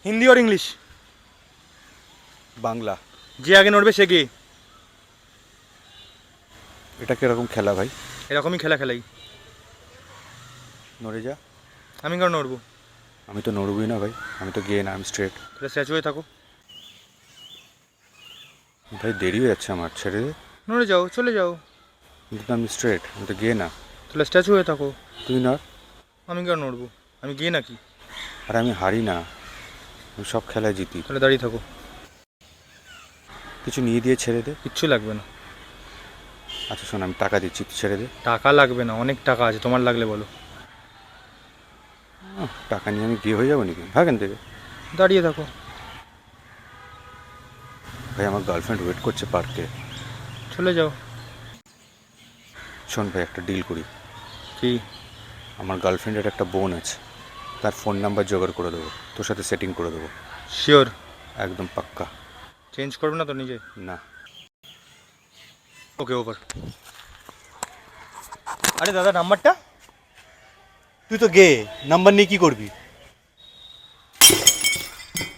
হিন্দি আর English? Bangla. যে আগে নড়বে সে গে। এটা কিরকম খেলা ভাই? এরকমই খেলা খেলাই। নড়ে যা। আমি কেন নড়বো? আমি তো নড়বই না ভাই, আমি তো গে না, আমি স্ট্রেট। তাহলে স্ট্যাচু হয়ে থাকো। ভাই দেরি হয়ে যাচ্ছে আমার, ছেড়ে দে। নড়ে যাও, চলে যাও। কিন্তু তো আমি স্ট্রেট, আমি তো গে না। তাহলে স্ট্যাচু হয়ে থাকো। তুই নড়। আমি কেন নড়বো? আমি গে নাকি? আর আমি হারি না, আমি সব খেলায় জিতি। তাহলে দাঁড়িয়ে থাকো। কিছু নিয়ে দিয়ে ছেড়ে দে। কিচ্ছু লাগবে না। আচ্ছা শোন, আমি টাকা দিচ্ছি, তুই ছেড়ে দে। টাকা লাগবে না, অনেক টাকা আছে, তোমার লাগলে বলো। টাকা নিয়ে আমি গে হয়ে যাবো নাকি? ভাগেন থেকে। দাঁড়িয়ে থাকো। ভাই আমার গার্লফ্রেন্ড ওয়েট করছে পার্কে। চলে যাও। শোন ভাই, একটা ডিল করি। কি? আমার গার্লফ্রেন্ডের একটা বোন আছে, তার ফোন নাম্বার জোগাড় করে দেবো, তোর সাথে সেটিং করে দেবো। শিওর? একদম পাক্কা। চেঞ্জ করবে না তো নিজে? না। ওকে, ওভার। আরে দাদা, নাম্বারটা? তুই তো গে, নাম্বার নিয়ে কি করবি?